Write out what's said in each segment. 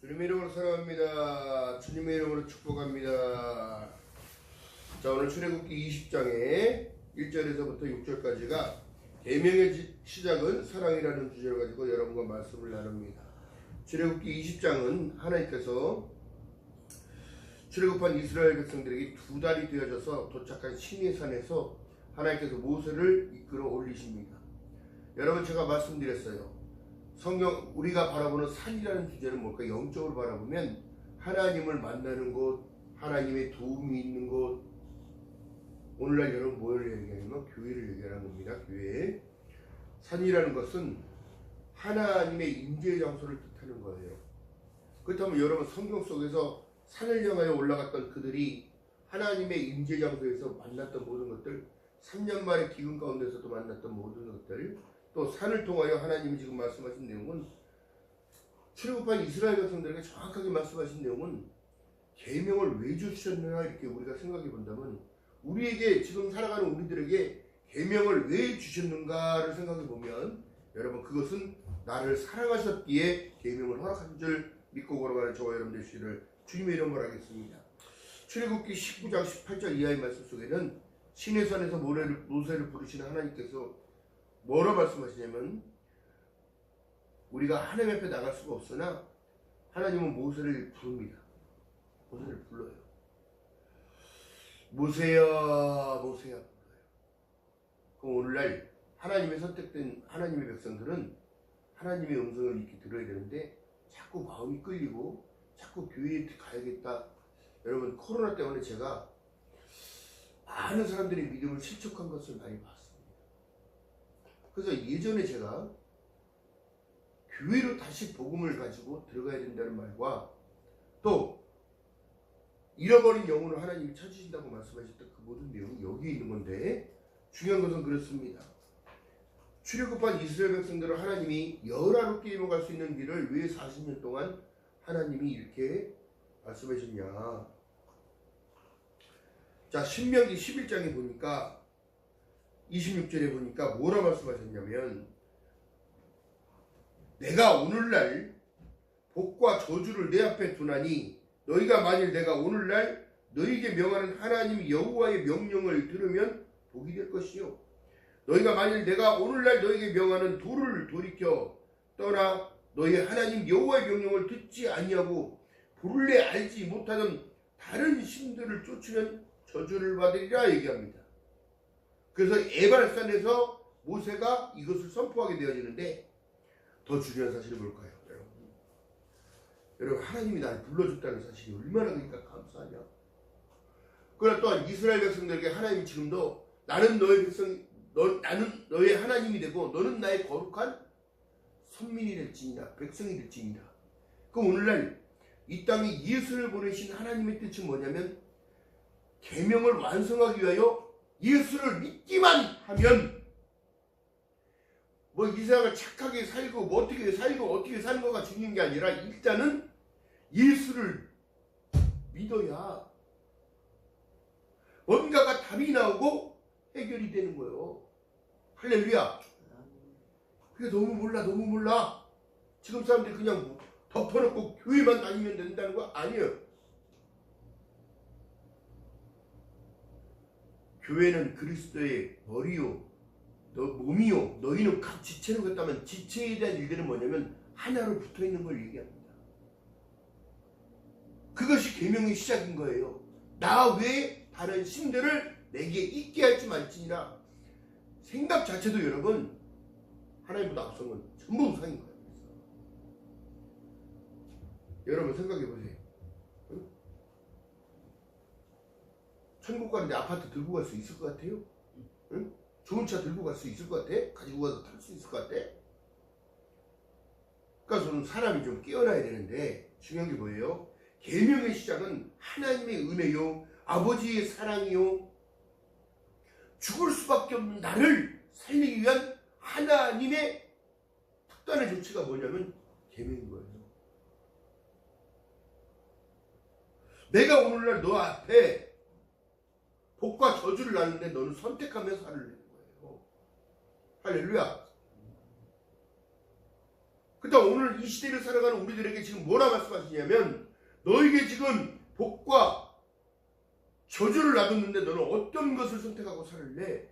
주님의 이름으로 사랑합니다. 주님의 이름으로 축복합니다. 자, 오늘 출애굽기 20장의 1절에서부터 6절까지가 계명의 시작은 사랑이라는 주제를 가지고 여러분과 말씀을 나눕니다. 출애굽기 20장은 하나님께서 출애굽한 이스라엘 백성들에게 2달이 되어져서 도착한 시내산에서 하나님께서 모세를 이끌어 올리십니다. 여러분, 제가 말씀드렸어요. 성경 우리가 바라보는 산이라는 주제는 뭘까? 영적으로 바라보면 하나님을 만나는 곳, 하나님의 도움이 있는 곳. 오늘날 여러분 뭐를 얘기하냐면 교회를 얘기하는 겁니다. 교회. 산이라는 것은 하나님의 임재 장소를 뜻하는 거예요. 그렇다면 여러분, 성경 속에서 산을 향하여 올라갔던 그들이 하나님의 임재 장소에서 만났던 모든 것들, 3년 만에 기근 가운데서도 만났던 모든 것들, 또 산을 통하여 하나님이 지금 말씀하신 내용은, 출애굽한 이스라엘 백성들에게 정확하게 말씀하신 내용은 계명을 왜 주셨느냐, 이렇게 우리가 생각해 본다면, 우리에게 지금 살아가는 우리들에게 계명을 왜 주셨는가를 생각해 보면, 여러분, 그것은 나를 사랑하셨기에 계명을 허락한 줄 믿고 걸어가는 저와 여러분 되시기를 주님의 이름으로 하겠습니다. 출애굽기 19장 18절 이하의 말씀 속에는 시내산에서 모세를 부르시는 하나님께서 뭐라 말씀하시냐면, 우리가 하나님 앞에 나갈 수가 없으나 하나님은 모세를 부릅니다. 모세를 불러요. 모세야, 모세야 불러요. 그럼 오늘날 하나님의 선택된 하나님의 백성들은 하나님의 음성을 이렇게 들어야 되는데 자꾸 마음이 끌리고 자꾸 교회에 가야겠다. 여러분, 코로나 때문에 제가 많은 사람들의 믿음을 실족한 것을 많이 봤습니다. 그래서 예전에 제가 교회로 다시 복음을 가지고 들어가야 된다는 말과, 또 잃어버린 영혼을 하나님이 찾으신다고 말씀하셨던 그 모든 내용이 여기에 있는 건데, 중요한 것은 그렇습니다. 출애굽한 이스라엘 백성들을 하나님이 열하롭게 이뤄갈 수 있는 길을 왜 40년 동안 하나님이 이렇게 말씀하셨냐. 자, 신명기 11장에 보니까 26절에 보니까 뭐라 말씀하셨냐면, 내가 오늘날 복과 저주를 내 앞에 두나니 너희가 만일 내가 오늘날 너희에게 명하는 하나님 여호와의 명령을 들으면 복이 될 것이요, 너희가 만일 내가 오늘날 너희에게 명하는 도를 돌이켜 떠나 너희 하나님 여호와의 명령을 듣지 아니하고 본래 알지 못하는 다른 신들을 쫓으면 저주를 받으리라 얘기합니다. 그래서 에발산에서 모세가 이것을 선포하게 되어지는데, 더 중요한 사실이 뭘까요? 여러분, 하나님이 나를 불러줬다는 사실이 얼마나 그러니까 감사하냐. 그러나 또한 이스라엘 백성들에게 하나님이 지금도 나는 너의 백성, 나는 너의 하나님이 되고 너는 나의 거룩한 선민이 될지니라, 백성이 될지니라. 그럼 오늘날 이 땅에 예수를 보내신 하나님의 뜻은 뭐냐면, 계명을 완성하기 위하여 예수를 믿기만 하면, 뭐 이 세상을 착하게 살고 뭐 어떻게 살고 어떻게 사는 거가 중요한 게 아니라 일단은 예수를 믿어야 뭔가가 답이 나오고 해결이 되는 거예요. 할렐루야. 그게 너무 몰라. 지금 사람들이 그냥 덮어놓고 교회만 다니면 된다는 거 아니에요. 교회는 그리스도의 머리요, 너 몸이요, 너희는 각 지체로 갔다면, 지체에 대한 일들은 뭐냐면 하나로 붙어있는 걸 얘기합니다. 그것이 계명의 시작인 거예요. 나 외에 다른 신들을 내게 있게 할지 말지니라. 생각 자체도 여러분, 하나님보다 앞선 건 전부 우상인 거예요. 여러분 생각해 보세요. 응? 천국 가는데 아파트 들고 갈 수 있을 것 같아요? 응? 좋은 차 들고 갈 수 있을 것 같아? 가지고 가서 탈 수 있을 것 같아? 그러니까 저는 사람이 좀 깨어나야 되는데, 중요한 게 뭐예요? 계명의 시작은 하나님의 은혜요, 아버지의 사랑이요, 죽을 수밖에 없는 나를 살리기 위한 하나님의 특단의 조치가 뭐냐면 계명인 거예요. 내가 오늘날 너 앞에 복과 저주를 놨는데 너는 선택하며 살을 내는 거예요. 할렐루야. 그러니까 오늘 이 시대를 살아가는 우리들에게 지금 뭐라 말씀하시냐면 너에게 지금 복과 저주를 놔뒀는데 너는 어떤 것을 선택하고 살을래?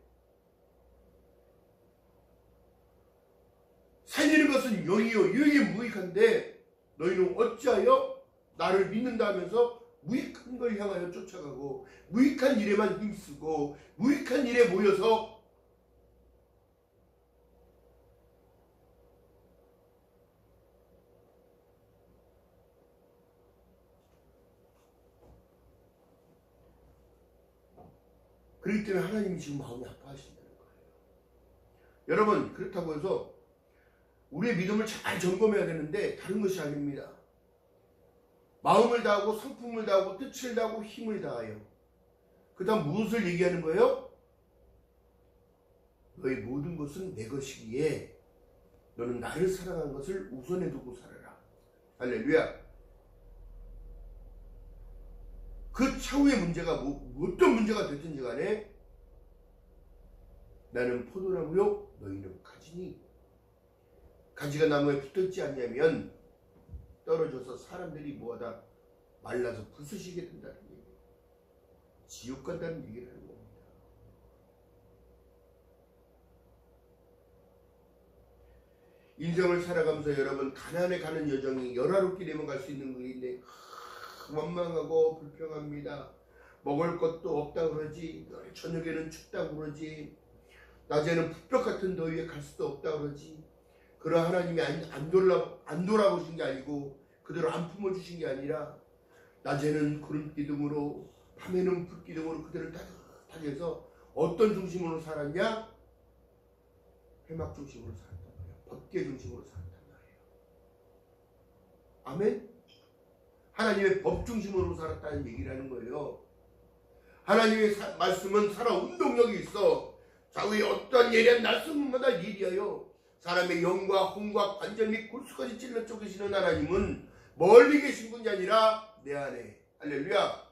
살리는 것은 영이요 유익이 무익한데 너희는 어찌하여 나를 믿는다 하면서 무익한 걸 향하여 쫓아가고 무익한 일에만 힘쓰고 무익한 일에 모여서 그렇기 때문에 하나님이 지금 마음이 아파하신다는 거예요. 여러분 그렇다고 해서 우리의 믿음을 잘 점검해야 되는데 다른 것이 아닙니다. 마음을 다하고 성품을 다하고 뜻을 다하고 힘을 다하여 그 다음 무엇을 얘기하는 거예요? 너의 모든 것은 내 것이기에 너는 나를 사랑하는 것을 우선에 두고 살아라. 할렐루야. 그 차후의 문제가 어떤 문제가 됐든지 간에 나는 포도나무요 너희는 가지니 가지가 나무에 붙어있지 않냐면 떨어져서 사람들이 뭐하다 말라서 부수시게 된다는 얘기예요. 지옥 간다는 얘기를 하는 겁니다. 인생을 살아가면서 여러분 가난에 가는 여정이 열화롭게 되면 갈 수 있는 것인데 원망하고 불평합니다. 먹을 것도 없다 그러지, 저녁에는 춥다 그러지, 낮에는 풋벽 같은 더위에 갈 수도 없다 그러지. 그러나 하나님이 안 돌아보신 게 아니고 그대로 안 품어주신 게 아니라 낮에는 구름 기둥으로 밤에는 불 기둥으로 그대를 따뜻하게 해서 어떤 중심으로 살았냐? 회막 중심으로 살았단 말이에요. 법계 중심으로 살았단 말이에요. 아멘? 하나님의 법 중심으로 살았다는 얘기를 하는 거예요. 하나님의 말씀은 살아 운동력이 있어. 좌우에 어떤 예리한 날숨마다 예리하여 사람의 영과 혼과 관절 및 골수까지 찔러 쪼개시는 하나님은 멀리 계신 분이 아니라 내 안에. 할렐루야.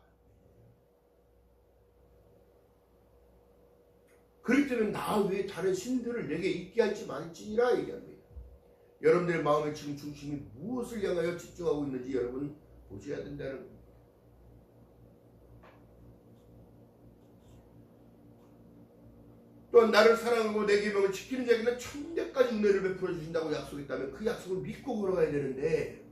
그렇기 때문에 나 외에 다른 신들을 내게 있게 할지 말지니라 얘기합니다. 여러분들의 마음의 지금 중심이 무엇을 향하여 집중하고 있는지 여러분 보셔야 된다는 겁니다. 또한 나를 사랑하고 내 계명을 지키는 자에게는 천대까지 은혜를 베풀어 주신다고 약속했다면 그 약속을 믿고 걸어가야 되는데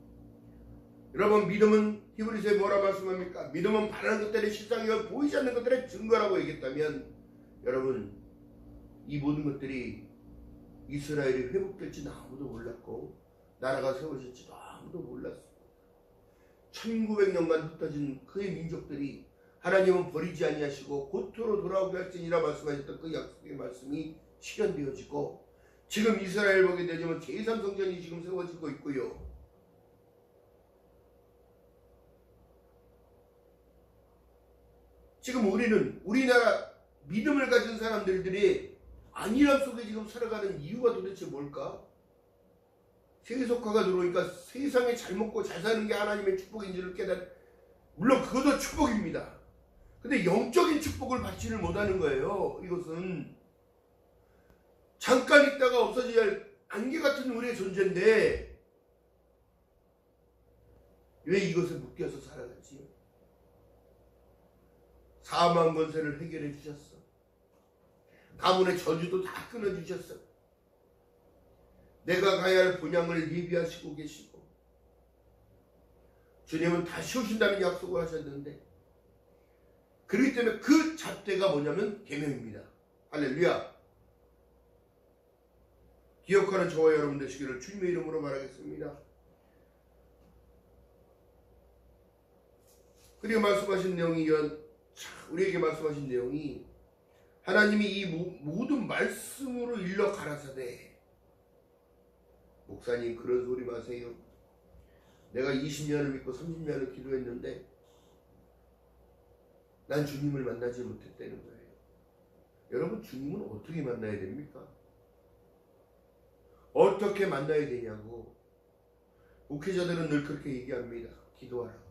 여러분 믿음은 히브리서에 뭐라 말씀합니까? 믿음은 바라는 것들의 실상이요 보이지 않는 것들의 증거라고 얘기했다면 여러분 이 모든 것들이 이스라엘이 회복될지는 아무도 몰랐고 나라가 세워질지도 아무도 몰랐어. 1900년간 흩어진 그의 민족들이 하나님은 버리지 아니하시고 고토로 돌아오게 할지니라 말씀하셨던 그 약속의 말씀이 실현되어지고 지금 이스라엘 보게 되지만 제3성전이 지금 세워지고 있고요. 지금 우리는 우리나라 믿음을 가진 사람들이 안일함 속에 지금 살아가는 이유가 도대체 뭘까? 세속화가 들어오니까 세상에 잘 먹고 잘 사는 게 하나님의 축복인지를 물론 그것도 축복입니다. 근데 영적인 축복을 받지를 못하는 거예요. 이것은 잠깐 있다가 없어져야 할 안개 같은 우리의 존재인데 왜 이것에 묶여서 살아가지요? 사망 권세를 해결해 주셨어. 가문의 저주도 다 끊어주셨어. 내가 가야 할 본향을 예비하시고 계시고 주님은 다시 오신다는 약속을 하셨는데 그렇기 때문에 그 잣대가 뭐냐면 계명입니다. 할렐루야. 기억하는 저와 여러분 되시기를 주님의 이름으로 말하겠습니다. 그리고 말씀하신 내용이 우리에게 말씀하신 내용이 하나님이 이 모든 말씀으로 일러 가라사대 목사님 그런 소리 마세요. 내가 20년을 믿고 30년을 기도했는데 난 주님을 만나지 못했다는 거예요. 여러분 주님은 어떻게 만나야 됩니까? 어떻게 만나야 되냐고. 목회자들은 늘 그렇게 얘기합니다. 기도하라고.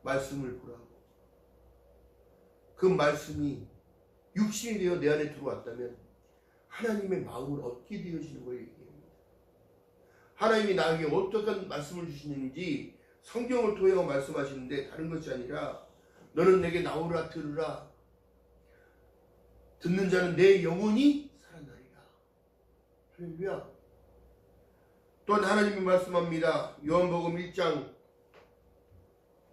말씀을 보라고. 그 말씀이 육신이 되어 내 안에 들어왔다면 하나님의 마음을 얻게 되어지는 걸 얘기합니다. 하나님이 나에게 어떤 말씀을 주시는지 성경을 통해 말씀하시는데 다른 것이 아니라 너는 내게 나오라 들으라. 듣는 자는 내 영혼이 살아나리라. 할렐루야. 또한 하나님이 말씀합니다. 요한복음 1장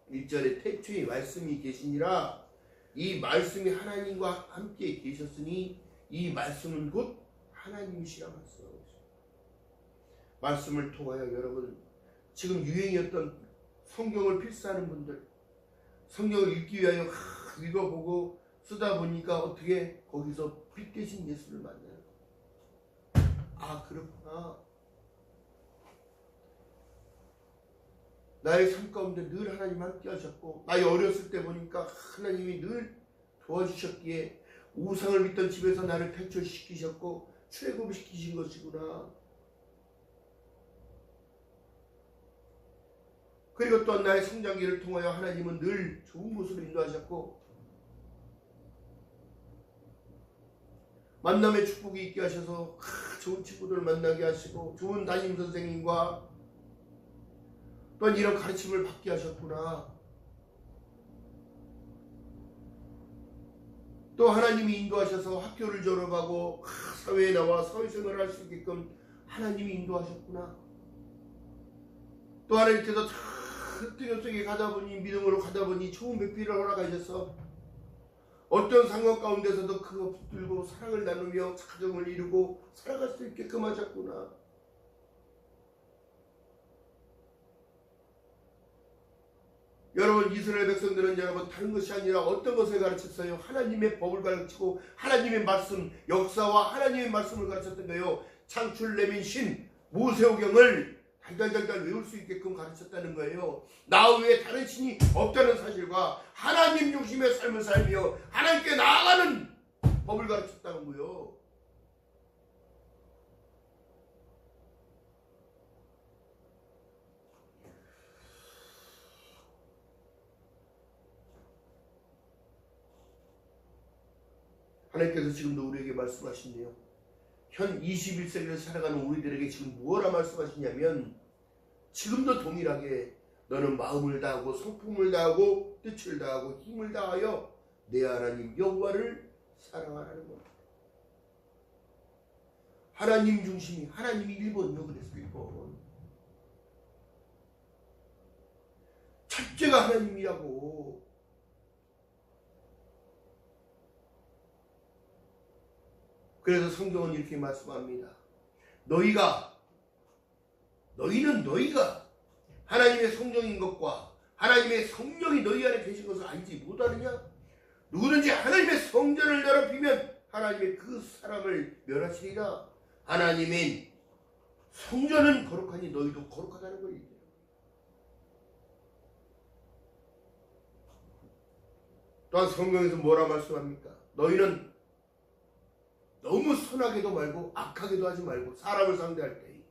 1절에 태초에 말씀이 계시니라. 이 말씀이 하나님과 함께 계셨으니 이 말씀은 곧 하나님이시라 말씀하고 있습니다. 말씀을 통하여 여러분 지금 유행이었던 성경을 필사하는 분들 성경을 읽기 위하여 읽어보고 쓰다 보니까 어떻게 거기서 빛 대신 예수를 만나요. 아 그렇구나. 나의 삶 가운데 늘 하나님 함께 하셨고 나의 어렸을 때 보니까 하나님이 늘 도와주셨기에 우상을 믿던 집에서 나를 탈출시키셨고 출애굽시키신 것이구나. 그리고 또한 나의 성장기를 통하여 하나님은 늘 좋은 곳으로 인도하셨고 만남의 축복이 있게 하셔서 좋은 친구들을 만나게 하시고 좋은 담임 선생님과 또한 이런 가르침을 받게 하셨구나. 또 하나님이 인도하셔서 학교를 졸업하고 사회에 나와 사회생활을 할 수 있게끔 하나님이 인도하셨구나. 또 하나님께서 뜨거 속에 가다 보니 믿음으로 가다 보니 좋은 배필을 허락하셔서 어떤 상황 가운데서도 그거 붙들고 사랑을 나누며 가정을 이루고 살아갈 수 있게끔 하셨구나. 여러분 이스라엘 백성들은 여러분 다른 것이 아니라 어떤 것을 가르쳤어요? 하나님의 법을 가르치고 하나님의 말씀 역사와 하나님의 말씀을 가르쳤던 거예요. 창출 내민 신 모세오경을 달달달달 외울 수 있게끔 가르쳤다는 거예요. 나 외에 다른 신이 없다는 사실과 하나님 중심의 삶을 살며 하나님께 나아가는 법을 가르쳤다는 거예요. 하나님께서 지금도 우리에게 말씀하시네요. 현 21세기를 살아가는 우리들에게 지금 무엇라 말씀하시냐면 지금도 동일하게 너는 마음을 다하고 성품을 다하고 뜻을 다하고 힘을 다하여 내 하나님 여호와를 사랑하라는 겁니다. 하나님 중심이 하나님이 1번이요. 그래서 1번 첫째가 하나님이라고. 그래서 성경은 이렇게 말씀합니다. 너희는 너희가 하나님의 성령인 것과 하나님의 성령이 너희 안에 계신 것을 알지 못하느냐? 누구든지 하나님의 성전을 더럽히면 하나님의 그 사람을 멸하시리라. 하나님의 성전은 거룩하니 너희도 거룩하다는 거예요. 또한 성경에서 뭐라 말씀합니까? 너희는 너무 선하게도 말고 악하게도 하지 말고 사람을 상대할 때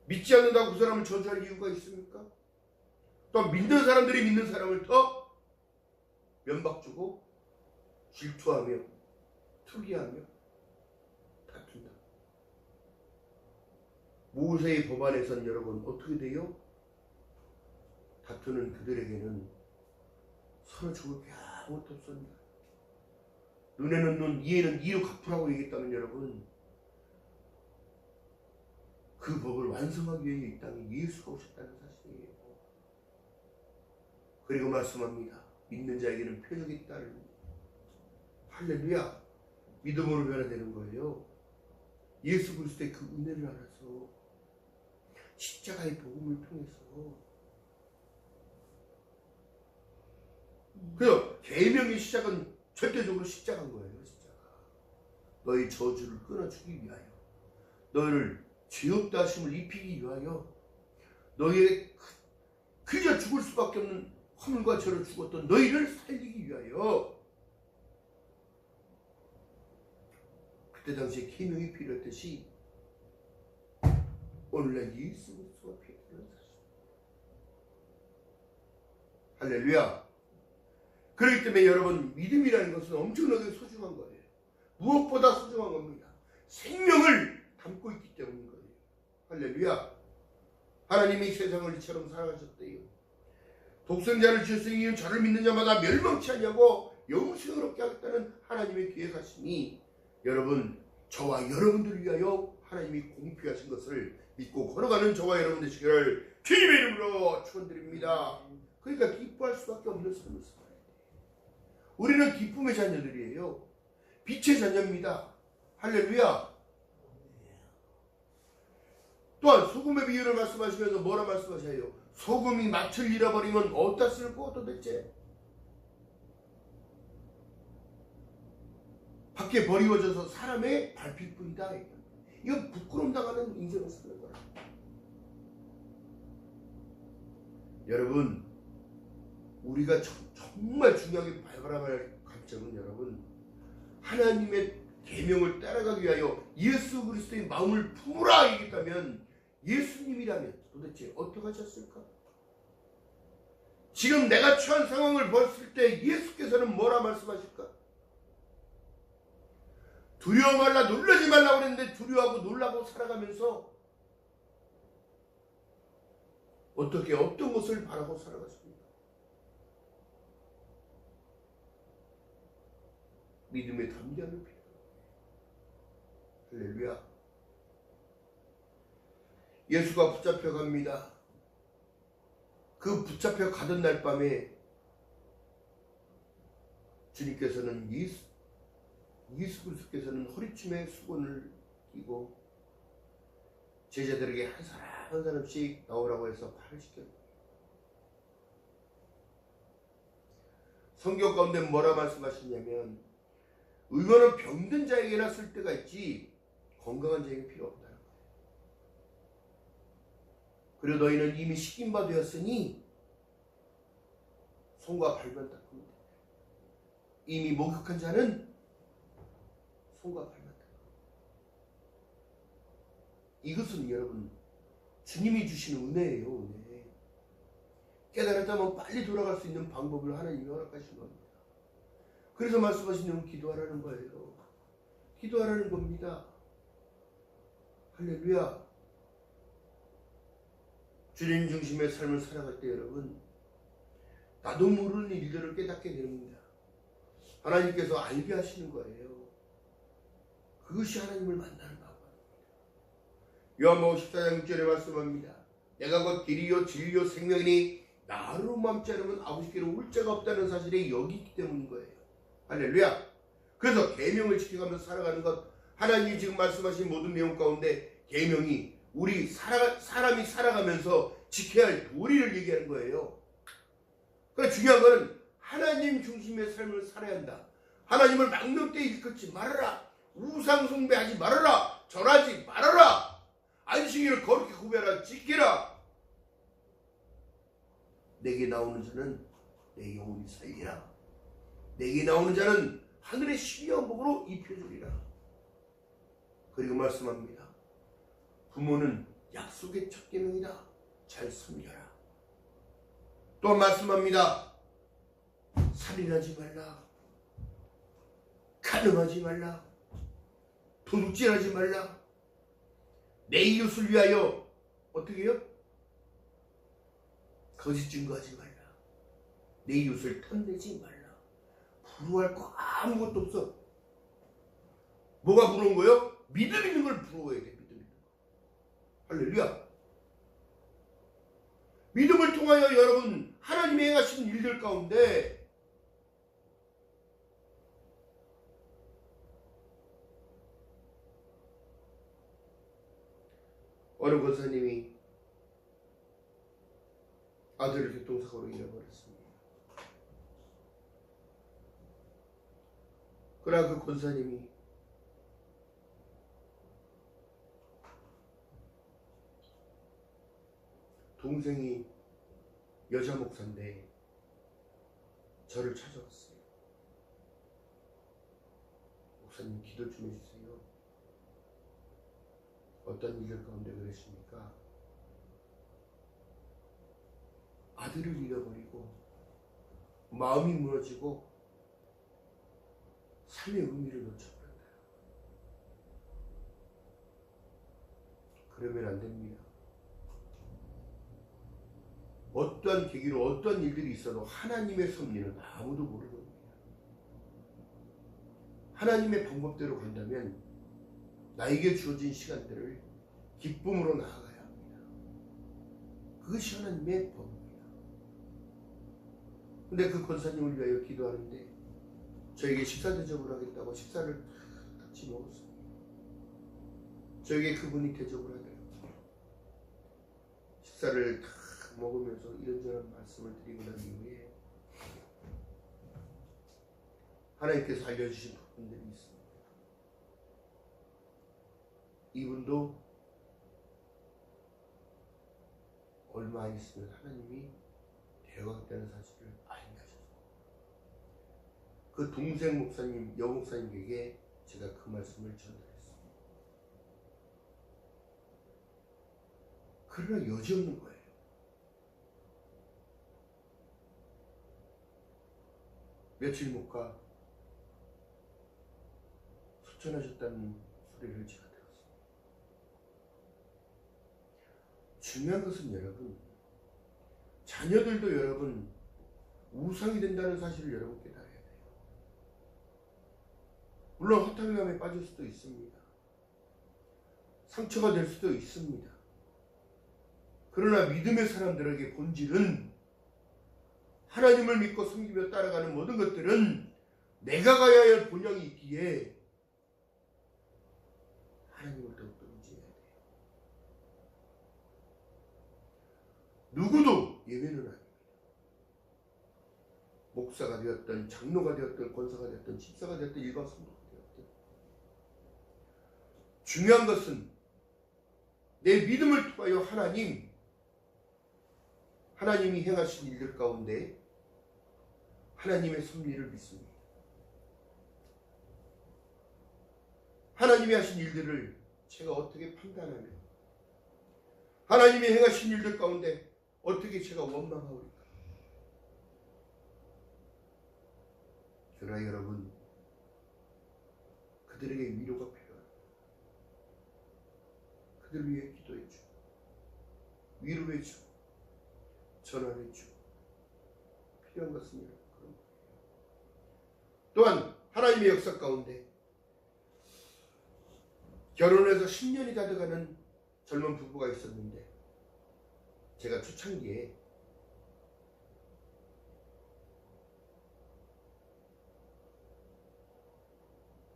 믿지 않는다고 그 사람을 저주할 이유가 있습니까? 또 믿는 사람들이 믿는 사람을 더 면박 주고 질투하며 투기하며 다툰다. 모세의 법안에선 여러분 어떻게 돼요? 다투는 그들에게는 서로 죽을 게 아무것도 없습니다. 눈에는 눈, 이에는 이로 갚으라고 얘기했다면 여러분 그 법을 완성하기 위해 이 땅에 예수가 오셨다는 사실이에요. 그리고 말씀합니다. 믿는 자에게는 표적이 따릅니다. 할렐루야. 믿음으로 변화되는 거예요. 예수 그리스도의 그 은혜를 알아서 십자가의 복음을 통해서. 그래서 계명의 시작은 절대적으로 십자가인 거예요. 십자가. 너희 저주를 끊어주기 위하여, 너희를 죄 없다 하심을 입히기 위하여, 너희의 그저 죽을 수밖에 없는 화물과 죄로 죽었던 너희를 살리기 위하여. 그때 당시에 계명이 필요했듯이 오늘날 예수 그리스도가 필요한 사실. 할렐루야. 그렇기 때문에 여러분 믿음이라는 것은 엄청나게 소중한 거예요. 무엇보다 소중한 겁니다. 생명을 담고 있기 때문인 거예요. 할렐루야. 하나님이 세상을 이처럼 사랑하셨대요. 독생자를 주셨으니 이는 저를 믿는 자마다 멸망치 아니하고 영생을 얻게 하겠다는 하나님의 계획하심이 여러분 저와 여러분들을 위하여 하나님이 공표하신 것을 믿고 걸어가는 저와 여러분 되시기를 주님의 이름으로 축원드립니다. 그러니까 기뻐할 수밖에 없는 삶을 살아야 돼요. 우리는 기쁨의 자녀들이에요. 빛의 자녀입니다. 할렐루야. 또한 소금의 비유를 말씀하시면서 뭐라 말씀하셔요? 소금이 맛을 잃어버리면 어디다 쓸고 도대체? 밖에 버리워져서 사람의 발필 뿐이다. 이건 부끄러움 당하는 인생을 사는 거라. 여러분, 우리가 정말 중요하게 밟아야 할 관점은 여러분, 하나님의 계명을 따라가기 위하여 예수 그리스도의 마음을 품으라 얘기했다면 예수님이라면 도대체 어떻게 하셨을까? 지금 내가 처한 상황을 봤을 때 예수께서는 뭐라 말씀하실까? 두려워 말라, 놀라지 말라 그랬는데 두려워하고 놀라고 살아가면서 어떻게 어떤 것을 바라고 살아갔습니까? 믿음의 담대함이 필요합니다. 할렐루야. 예수가 붙잡혀 갑니다. 그 붙잡혀 가던 날 밤에 주님께서는 예수 그리스도께서는 허리춤에 수건을 끼고 제자들에게 한 사람 한 사람씩 나오라고 해서 팔을 씻겼습니다. 성경 가운데 뭐라 말씀하시냐면 의원은 병든 자에게나 쓸 때가 있지 건강한 자에게 필요 없다는 거예요. 그리고 너희는 이미 식인 바 되었으니 손과 발만 닦으면 돼. 이미 목욕한 자는 손과 발만 닦으면 돼. 이것은 여러분 주님이 주시는 은혜예요. 은혜. 깨달았다면 빨리 돌아갈 수 있는 방법을 하나님이 허락하신 겁니다. 그래서 말씀하시는 기도하라는 거예요. 기도하라는 겁니다. 할렐루야. 주님 중심의 삶을 살아갈 때 여러분 나도 모르는 일들을 깨닫게 됩니다. 하나님께서 알게 하시는 거예요. 그것이 하나님을 만나는 방법입니다. 요한복음 14장 6절에 말씀합니다. 내가 곧 길이요 진리요 생명이니 나로 맘지 않으면 아버지께로 올 자가 없다는 사실에 여기 있기 때문인 거예요. 할렐루야. 그래서 계명을 지켜가면서 살아가는 것, 하나님이 지금 말씀하신 모든 내용 가운데 계명이 우리 사람이 살아가면서 지켜야 할 도리를 얘기하는 거예요. 그러니까 중요한 것은 하나님 중심의 삶을 살아야 한다. 하나님을 망령되이 일컫지 말아라. 우상 숭배하지 말아라. 절하지 말아라. 안식일을 거룩히 구별하라. 지키라. 내게 나오는 자는 내 영혼이 살리라. 내게 나오는 자는 하늘의 신령한 복으로 입혀주리라. 그리고 말씀합니다. 부모는 약속의 첫 계명이다. 잘 섬겨라. 또 말씀합니다. 살인하지 말라. 간음하지 말라. 도둑질하지 말라. 내 이웃을 위하여 어떻게 해요? 거짓 증거하지 말라. 내 이웃을 탐내지 말라. 부러워할 거 아무것도 없어. 뭐가 부러운 거예요? 믿음 있는 걸 부러워해야 돼. 믿음 있는 거. 할렐루야. 믿음을 통하여 여러분 하나님이 행하신 일들 가운데 어느 권사님이 아들을 교통사고로 잃어버렸습니다. 그러나 그 권사님이 동생이 여자 목사인데 저를 찾아왔어요. 목사님 기도 좀 해주세요. 어떤 일들 가운데 그러십니까? 아들을 잃어버리고 마음이 무너지고 삶의 의미를 놓쳐버렸다. 그러면 안 됩니다. 어떠한 계기로 어떠한 일들이 있어도 하나님의 섭리는 아무도 모르는 겁니다. 하나님의 방법대로 간다면 나에게 주어진 시간들을 기쁨으로 나아가야 합니다. 그것이 하나님의 법입니다. 근데 그 권사님을 위하여 기도하는데 저에게 식사 대접을 하겠다고 식사를 같이 먹었습니다. 저에게 그분이 대접을 하더라고요. 식사를 다 먹으면서 이런저런 말씀을 드리고 난 이후에 하나님께서 알려주신 부분들이 있습니다. 이분도 얼마 안 있으면 하나님이 데려가겠다는 사실을 알게 하셔서 그 동생 목사님, 여목사님에게 제가 그 말씀을 전달했습니다. 그러나 여지없는 거예요. 며칠 못 가 소천하셨다는 소리를 제가 들었습니다. 중요한 것은 여러분, 자녀들도 여러분 우상이 된다는 사실을 여러분 깨달아야 돼요. 물론 허탈감에 빠질 수도 있습니다. 상처가 될 수도 있습니다. 그러나 믿음의 사람들에게 본질은 하나님을 믿고 섬기며 따라가는 모든 것들은 내가 가야 할 본향이 있기에 하나님을 더욱더 의지해야 돼요. 누구도 예외는 아닙니다. 목사가 되었든 장로가 되었든 권사가 되었든 집사가 되었든 일반 성도가 되었든 중요한 것은 내 믿음을 통하여 하나님이 행하신 일들 가운데 하나님의 섭리를 믿습니다. 하나님이 하신 일들을 제가 어떻게 판단하며 하나님이 행하신 일들 가운데 어떻게 제가 원망하오리까? 그러나 여러분, 그들에게 위로가 필요합니다. 그들을 위해 기도해주고 위로해주고 전환해주고 필요한 것은 그런 거예요. 또한 하나님의 역사 가운데 결혼해서 10년이 다 돼가는 젊은 부부가 있었는데 제가 초창기에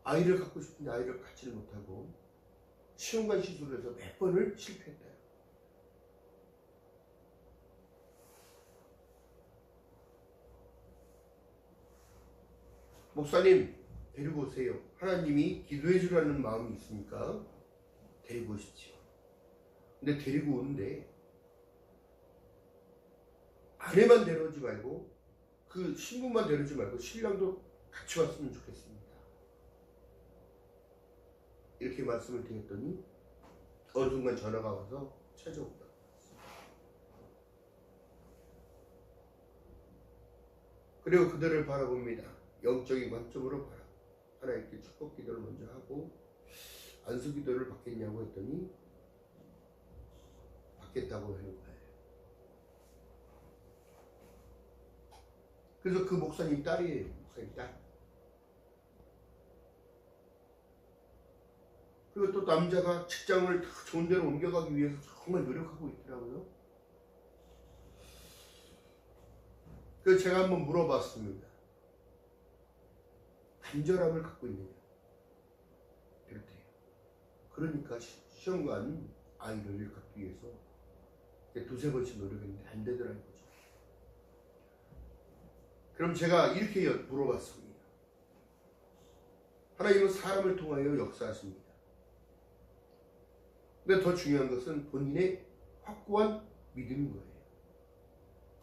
아이를 갖고 싶은데 아이를 갖지를 못하고 시험관 시술을 해서 몇 번을 실패했다. 목사님 데리고 오세요. 하나님이 기도해 주라는 마음이 있으니까 데리고 오십시오. 근데 데리고 오는데 아내만 데려오지 말고 그 신부만 데려오지 말고 신랑도 같이 왔으면 좋겠습니다. 이렇게 말씀을 드렸더니 어느 순간 전화가 와서 찾아온다. 그리고 그들을 바라봅니다. 영적인 관점으로 바라. 하나님께 축복 기도를 먼저 하고 안수 기도를 받겠냐고 했더니 받겠다고 하는 거예요. 그래서 그 목사님 딸이에요. 목사님 딸. 그리고 또 남자가 직장을 좋은 데로 옮겨가기 위해서 정말 노력하고 있더라고요. 그래서 제가 한번 물어봤습니다. 간절함을 갖고 있느냐? 이렇대요. 그러니까 시험관 아이를 갖기 위해서 두세 번씩 노력했는데 안 되더라는 거죠. 그럼 제가 이렇게 물어봤습니다. 하나님은 사람을 통하여 역사하십니다. 근데 더 중요한 것은 본인의 확고한 믿음인 거예요.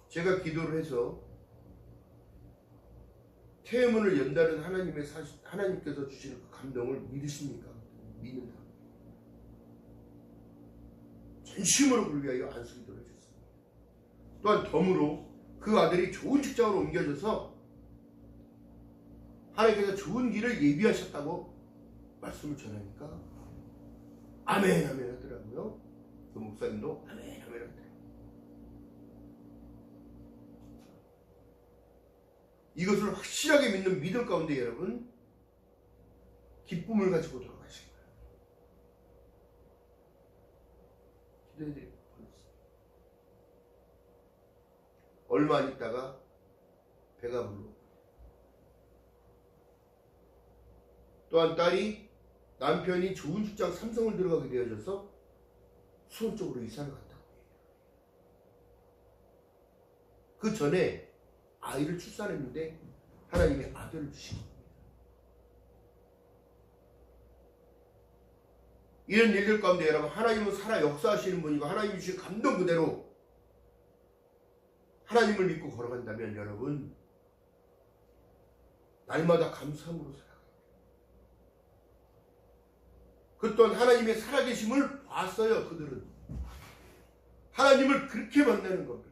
제가 기도를 해서 태문을 연다는 하나님께서 주시는 그 감동을 믿으십니까? 믿는다. 전심으로 그를 위하여 안수기도를 해줬습니다. 또한 덤으로 그 아들이 좋은 직장으로 옮겨져서 하나님께서 좋은 길을 예비하셨다고 말씀을 전하니까 아멘 아멘 하더라고요. 그 목사님도 아멘 아멘 한다. 이것을 확실하게 믿는 믿음 가운데 여러분 기쁨을 가지고 돌아가신 거예요. 기도해드리고 얼마 안 있다가 배가 불러. 또한 딸이 남편이 좋은 직장 삼성을 들어가게 되어져서 수원 쪽으로 이사를 갔다고 해요. 그 전에 아이를 출산했는데 하나님의 아들을 주신 겁니다. 이런 일들 가운데 여러분 하나님은 살아 역사하시는 분이고 하나님이 주신 감동 그대로 하나님을 믿고 걸어간다면 여러분 날마다 감사함으로 살아가요. 그 또한 하나님의 살아계심을 봤어요. 그들은 하나님을 그렇게 만나는 겁니다.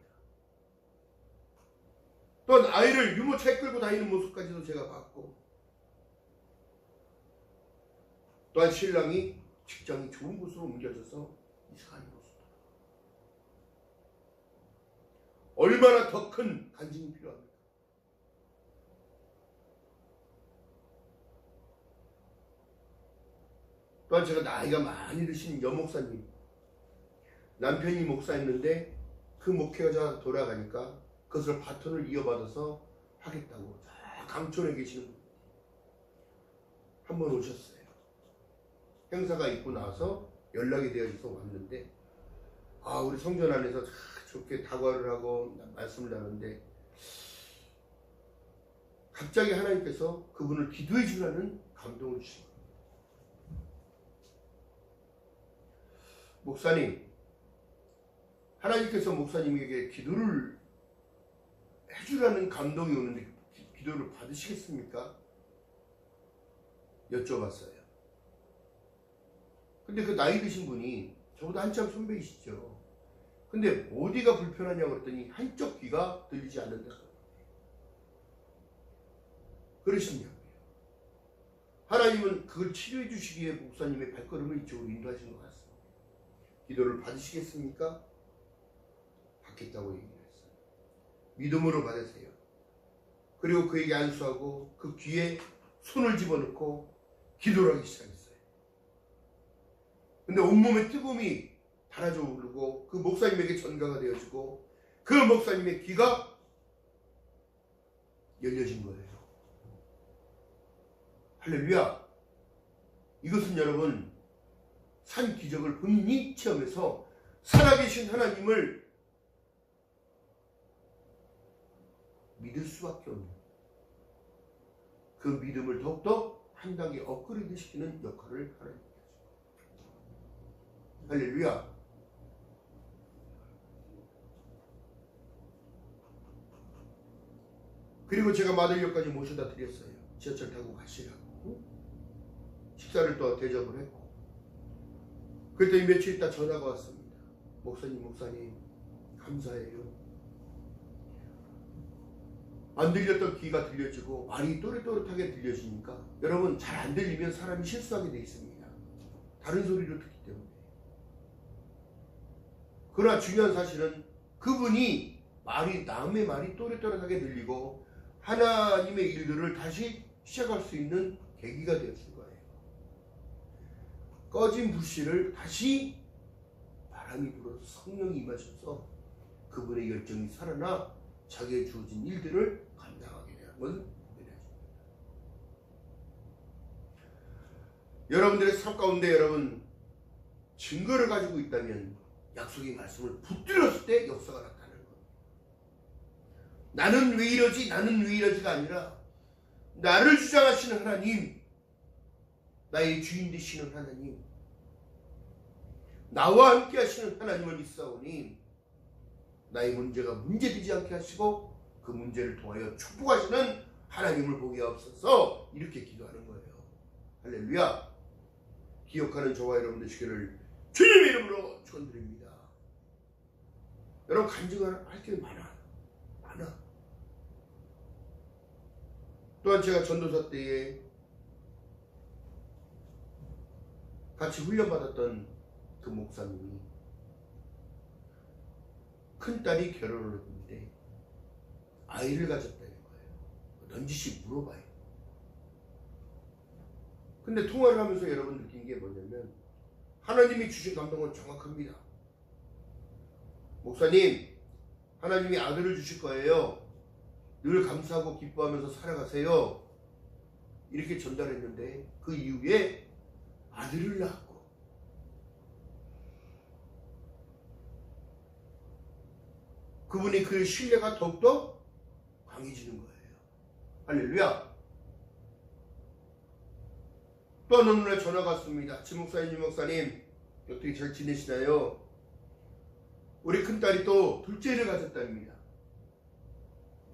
또한 아이를 유모차에 끌고 다니는 모습까지도 제가 봤고 또한 신랑이 직장이 좋은 곳으로 옮겨져서 이사가는 모습. 얼마나 더 큰 간증이 필요합니까? 또한 제가 나이가 많이 드신 여목사님 남편이 목사였는데 그 목회자 돌아가니까 그것을 바톤을 이어받아서 하겠다고 강촌에 계시는 분 한 번 오셨어요. 행사가 있고 나서 연락이 되어져서 왔는데 우리 성전 안에서 좋게 다과를 하고 말씀을 나누는데 갑자기 하나님께서 그분을 기도해 주라는 감동을 주신 거예요. 목사님, 하나님께서 목사님에게 기도를 해주라는 감동이 오는데 기도를 받으시겠습니까? 여쭤봤어요. 근데 그 나이 드신 분이 저보다 한참 선배이시죠. 근데 어디가 불편하냐고 그랬더니 한쪽 귀가 들리지 않는다. 그러시냐고요. 하나님은 그걸 치료해 주시기 위해 목사님의 발걸음을 이쪽으로 인도하신 것 같습니다. 기도를 받으시겠습니까? 받겠다고 얘기를 했어요. 믿음으로 받으세요. 그리고 그에게 안수하고 그 귀에 손을 집어넣고 기도를 하기 시작했어요. 근데 온몸에 뜨거움이 달아져 오르고 그 목사님에게 전가가 되어지고 그 목사님의 귀가 열려진 거예요. 할렐루야. 이것은 여러분 산 기적을 본인이 체험해서 살아계신 하나님을 믿을 수밖에 없는 그 믿음을 더욱더 한 단계 업그레이드 시키는 역할을 하나님께 하십니다. 할렐루야. 그리고 제가 마들역까지 모셔다 드렸어요. 지하철 타고 가시라고. 식사를 또 대접을 했고 그랬더니 며칠 있다 전화가 왔습니다. 목사님 감사해요. 안 들렸던 귀가 들려지고 말이 또렷또렷하게 들려지니까 여러분 잘 안 들리면 사람이 실수하게 돼 있습니다. 다른 소리를 듣기 때문에. 그러나 중요한 사실은 그분이 남의 말이 또렷또렷하게 들리고 하나님의 일들을 다시 시작할 수 있는 계기가 되었을 거예요. 꺼진 불씨를 다시 바람이 불어서 성령이 임하셔서 그분의 열정이 살아나 자기의 주어진 일들을 감당하게 되는 것을 보게 되었습니다. 여러분들의 삶 가운데 여러분 증거를 가지고 있다면 약속의 말씀을 붙들었을 때 역사가 나타나는 겁니다. 나는 왜 이러지가 아니라 나를 주장하시는 하나님, 나의 주인 되시는 하나님, 나와 함께 하시는 하나님을 믿사오니 나의 문제가 문제되지 않게 하시고 그 문제를 통하여 축복하시는 하나님을 보게 하옵소서. 이렇게 기도하는 거예요. 할렐루야. 기억하는 저와 여러분 되시기를 주님의 이름으로 축원드립니다. 여러분 간증을 할 게 많아. 또한 제가 전도사 때에 같이 훈련받았던 그 목사님이 큰딸이 결혼을 했는데 아이를 가졌다는 거예요. 넌지시 물어봐요. 근데 통화를 하면서 여러분 느낀 게 뭐냐면 하나님이 주신 감동은 정확합니다. 목사님, 하나님이 아들을 주실 거예요. 늘 감사하고 기뻐하면서 살아가세요. 이렇게 전달했는데 그 이후에 아들을 낳았고 그분이 그 신뢰가 더욱더 강해지는 거예요. 할렐루야. 또 어느 날 전화가 왔습니다. 지목사님, 유목사님 어떻게 잘 지내시나요? 우리 큰딸이 또 둘째를 가졌답니다.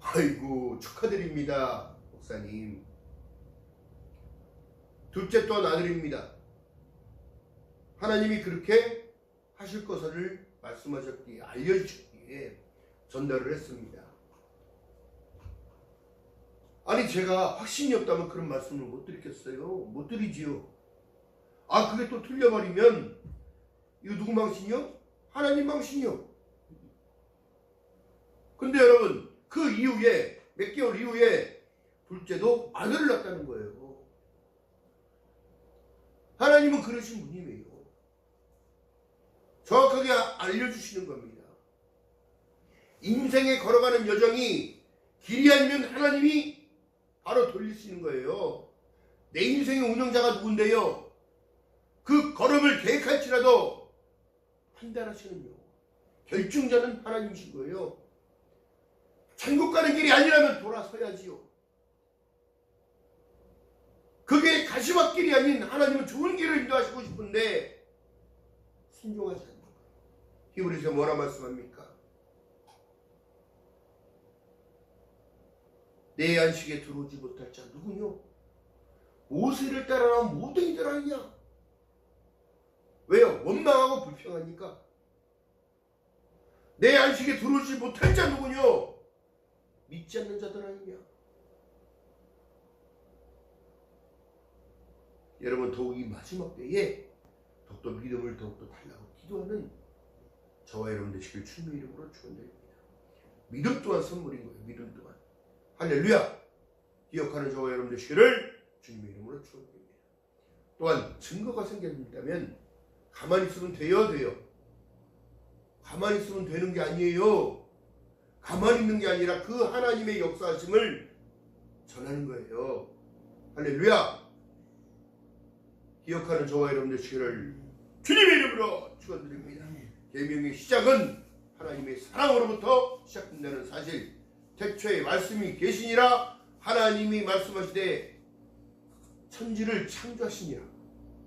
아이고 축하드립니다 목사님. 둘째 또한 아들입니다. 하나님이 그렇게 하실 것을 말씀하셨기에 알려주셨기에 전달을 했습니다. 아니 제가 확신이 없다면 그런 말씀을 못 드리겠어요? 못 드리지요. 아 그게 또 틀려버리면 이거 누구 망신이요? 하나님 망신이요. 근데 여러분 그 이후에 몇 개월 이후에 둘째도 아들을 낳았다는 거예요. 하나님은 그러신 분이에요. 정확하게 알려주시는 겁니다. 인생에 걸어가는 여정이 길이 아니면 하나님이 바로 돌리시는 거예요. 내 인생의 운영자가 누군데요? 그 걸음을 계획할지라도 판단하시는요. 결정자는 하나님이신 거예요. 천국 가는 길이 아니라면 돌아서야지요. 그게 가시밭길이 아닌 하나님은 좋은 길을 인도하시고 싶은데 순종하지 않는 거예요. 히브리서 뭐라 말씀합니까? 내 안식에 들어오지 못할 자 누구뇨? 모세를 따라나온 모든 이들 아니냐? 왜요? 원망하고 불평하니까. 내 안식에 들어오지 못할 자 누구뇨? 믿지 않는 자들 아니냐? 여러분 더욱 이 마지막 때에 더욱더 믿음을 더욱더 달라고 기도하는 저와 여러분 되시길 주님의 이름으로 축원드립니다. 믿음 또한 선물인 거예요. 믿음 또한. 할렐루야. 기억하는 저와 여러분 되시기를 주님의 이름으로 축원드립니다. 또한 증거가 생긴다면 가만히 있으면 돼요. 가만히 있으면 되는 게 아니에요. 가만히 있는 게 아니라 그 하나님의 역사하심을 전하는 거예요. 할렐루야. 기억하는 저와 여러분 되시기를 주님의 이름으로 축원드립니다. 계명의 시작은 하나님의 사랑으로부터 시작된다는 사실, 태초에 말씀이 계시니라 하나님이 말씀하시되 천지를 창조하시니라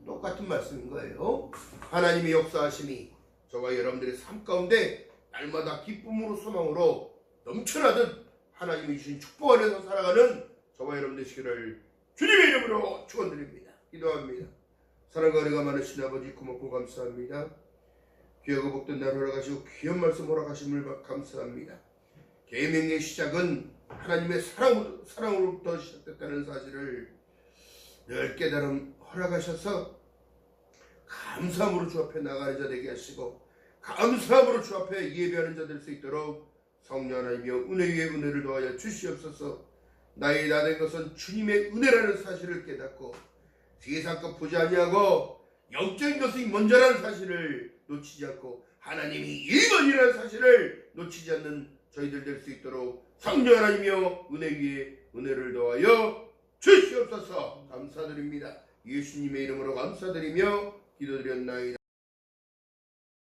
똑같은 말씀인 거예요. 하나님의 역사하심이 저와 여러분들의 삶 가운데 날마다 기쁨으로 소망으로 넘쳐나듯 하나님이 주신 축복 안에서 살아가는 저와 여러분 되시기를 주님의 이름으로 축원드립니다. 기도합니다. 사랑과 은혜가 많으신 아버지 고맙고 감사합니다. 귀하고 복된 날 허락하시고 귀한 말씀 허락하심을 감사합니다. 계명의 시작은 하나님의 사랑으로부터 시작됐다는 사실을 늘 깨달음 허락하셔서 감사함으로 주 앞에 나가는 자 되게 하시고 감사함으로 주 앞에 예배하는 자 될 수 있도록 성령 하나님이여 은혜 위에 은혜를 더하여 주시옵소서. 나의 나 된 것은 주님의 은혜라는 사실을 깨닫고 세상 것 보지 아니하고 영적인 것이 먼저라는 사실을 놓치지 않고 하나님이 1번이라는 사실을 놓치지 않는 저희들 될 수 있도록 성령 하나님이여 은혜 위에 은혜를 더하여 주시옵소서. 감사드립니다. 예수님의 이름으로 감사드리며 기도드렸나이다.